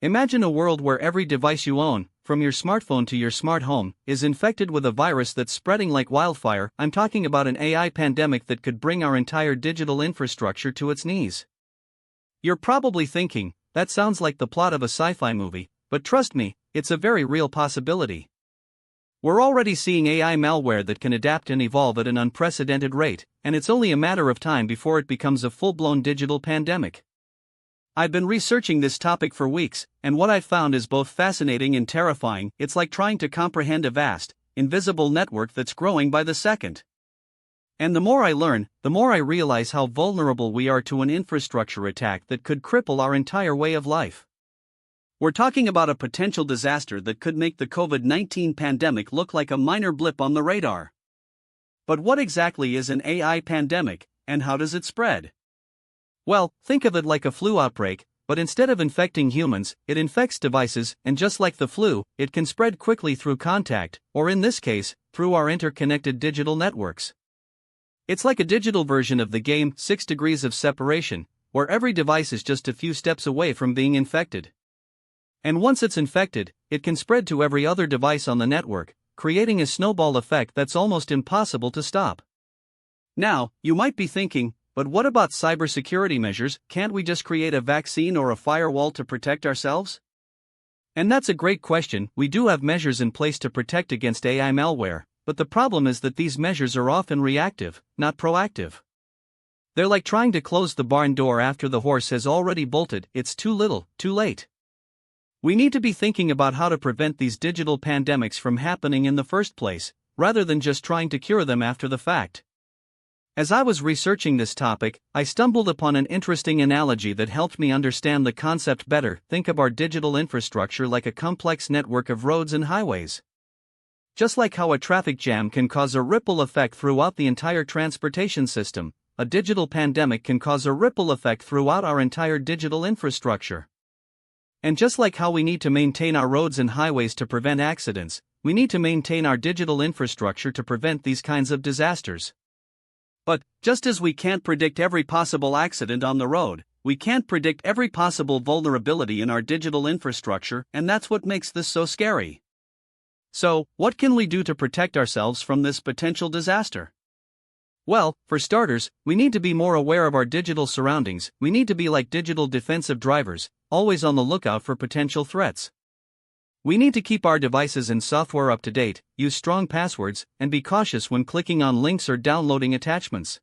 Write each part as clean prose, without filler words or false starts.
Imagine a world where every device you own, from your smartphone to your smart home, is infected with a virus that's spreading like wildfire. I'm talking about an AI pandemic that could bring our entire digital infrastructure to its knees. You're probably thinking, that sounds like the plot of a sci-fi movie, but trust me, it's a very real possibility. We're already seeing AI malware that can adapt and evolve at an unprecedented rate, and it's only a matter of time before it becomes a full-blown digital pandemic. I've been researching this topic for weeks, and what I've found is both fascinating and terrifying. It's like trying to comprehend a vast, invisible network that's growing by the second. And the more I learn, the more I realize how vulnerable we are to an infrastructure attack that could cripple our entire way of life. We're talking about a potential disaster that could make the COVID-19 pandemic look like a minor blip on the radar. But what exactly is an AI pandemic, and how does it spread? Well, think of it like a flu outbreak, but instead of infecting humans, it infects devices, and just like the flu, it can spread quickly through contact, or in this case, through our interconnected digital networks. It's like a digital version of the game 6 Degrees of Separation, where every device is just a few steps away from being infected. And once it's infected, it can spread to every other device on the network, creating a snowball effect that's almost impossible to stop. Now, you might be thinking, but what about cybersecurity measures? Can't we just create a vaccine or a firewall to protect ourselves? And that's a great question. We do have measures in place to protect against AI malware, but the problem is that these measures are often reactive, not proactive. They're like trying to close the barn door after the horse has already bolted. It's too little, too late. We need to be thinking about how to prevent these digital pandemics from happening in the first place, rather than just trying to cure them after the fact. As I was researching this topic, I stumbled upon an interesting analogy that helped me understand the concept better. Think of our digital infrastructure like a complex network of roads and highways. Just like how a traffic jam can cause a ripple effect throughout the entire transportation system, a digital pandemic can cause a ripple effect throughout our entire digital infrastructure. And just like how we need to maintain our roads and highways to prevent accidents, we need to maintain our digital infrastructure to prevent these kinds of disasters. But, just as we can't predict every possible accident on the road, we can't predict every possible vulnerability in our digital infrastructure, and that's what makes this so scary. So, what can we do to protect ourselves from this potential disaster? Well, for starters, we need to be more aware of our digital surroundings. We need to be like digital defensive drivers, always on the lookout for potential threats. We need to keep our devices and software up to date, use strong passwords, and be cautious when clicking on links or downloading attachments.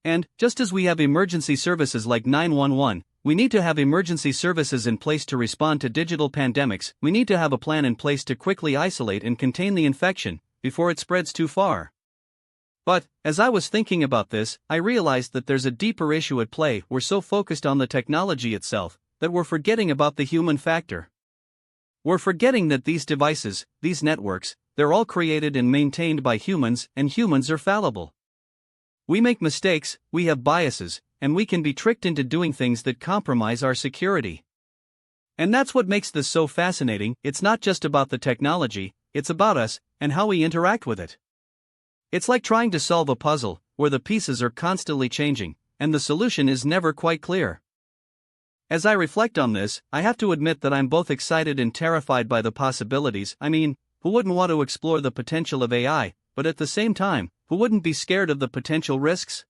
And, just as we have emergency services like 911, we need to have emergency services in place to respond to digital pandemics. We need to have a plan in place to quickly isolate and contain the infection before it spreads too far. But, as I was thinking about this, I realized that there's a deeper issue at play. We're so focused on the technology itself that we're forgetting about the human factor. We're forgetting that these devices, these networks, they're all created and maintained by humans, and humans are fallible. We make mistakes, we have biases, and we can be tricked into doing things that compromise our security. And that's what makes this so fascinating. It's not just about the technology, it's about us, and how we interact with it. It's like trying to solve a puzzle, where the pieces are constantly changing, and the solution is never quite clear. As I reflect on this, I have to admit that I'm both excited and terrified by the possibilities. I mean, who wouldn't want to explore the potential of AI, but at the same time, who wouldn't be scared of the potential risks?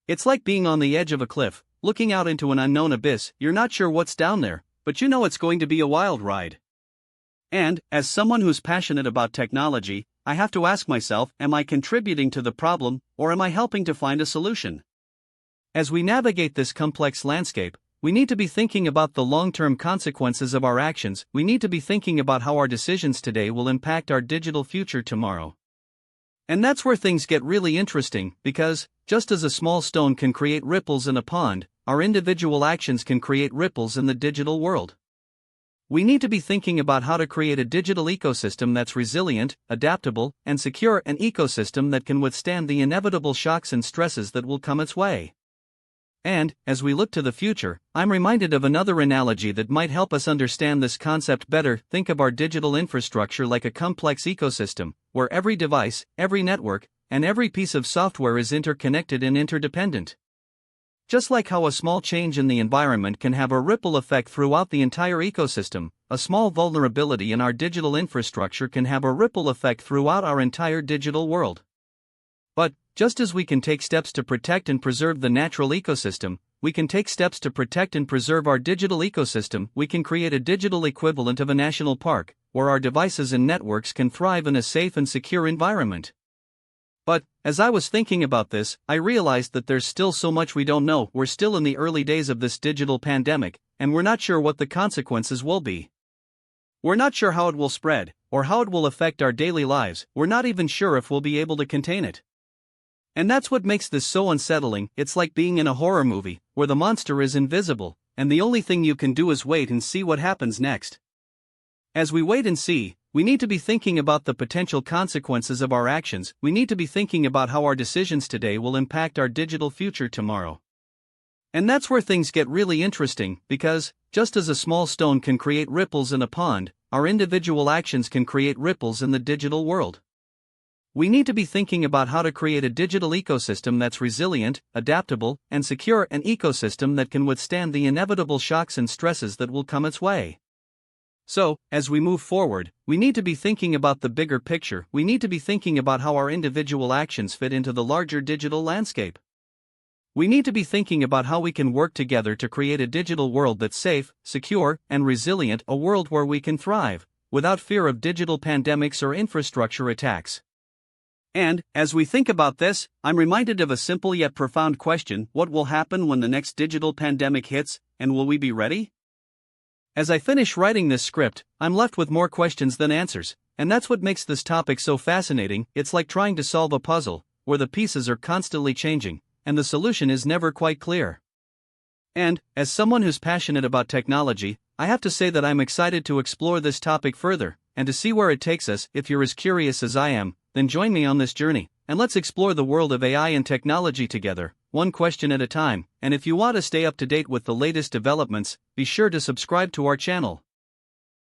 It's like being on the edge of a cliff, looking out into an unknown abyss. You're not sure what's down there, but you know it's going to be a wild ride. And, as someone who's passionate about technology, I have to ask myself, am I contributing to the problem, or am I helping to find a solution? As we navigate this complex landscape, we need to be thinking about the long-term consequences of our actions. We need to be thinking about how our decisions today will impact our digital future tomorrow. And that's where things get really interesting, because, just as a small stone can create ripples in a pond, our individual actions can create ripples in the digital world. We need to be thinking about how to create a digital ecosystem that's resilient, adaptable, and secure, an ecosystem that can withstand the inevitable shocks and stresses that will come its way. And, as we look to the future, I'm reminded of another analogy that might help us understand this concept better. Think of our digital infrastructure like a complex ecosystem, where every device, every network, and every piece of software is interconnected and interdependent. Just like how a small change in the environment can have a ripple effect throughout the entire ecosystem, a small vulnerability in our digital infrastructure can have a ripple effect throughout our entire digital world. But, just as we can take steps to protect and preserve the natural ecosystem, we can take steps to protect and preserve our digital ecosystem. We can create a digital equivalent of a national park, where our devices and networks can thrive in a safe and secure environment. But, as I was thinking about this, I realized that there's still so much we don't know. We're still in the early days of this digital pandemic, and we're not sure what the consequences will be. We're not sure how it will spread, or how it will affect our daily lives. We're not even sure if we'll be able to contain it. And that's what makes this so unsettling. It's like being in a horror movie, where the monster is invisible, and the only thing you can do is wait and see what happens next. As we wait and see, we need to be thinking about the potential consequences of our actions. We need to be thinking about how our decisions today will impact our digital future tomorrow. And that's where things get really interesting, because, just as a small stone can create ripples in a pond, our individual actions can create ripples in the digital world. We need to be thinking about how to create a digital ecosystem that's resilient, adaptable, and secure, an ecosystem that can withstand the inevitable shocks and stresses that will come its way. So, as we move forward, we need to be thinking about the bigger picture. We need to be thinking about how our individual actions fit into the larger digital landscape. We need to be thinking about how we can work together to create a digital world that's safe, secure, and resilient, a world where we can thrive, without fear of digital pandemics or infrastructure attacks. And, as we think about this, I'm reminded of a simple yet profound question: what will happen when the next digital pandemic hits, and will we be ready? As I finish writing this script, I'm left with more questions than answers, and that's what makes this topic so fascinating. It's like trying to solve a puzzle, where the pieces are constantly changing, and the solution is never quite clear. And, as someone who's passionate about technology, I have to say that I'm excited to explore this topic further, and to see where it takes us. If you're as curious as I am, then join me on this journey, and let's explore the world of AI and technology together, one question at a time. And if you want to stay up to date with the latest developments, be sure to subscribe to our channel.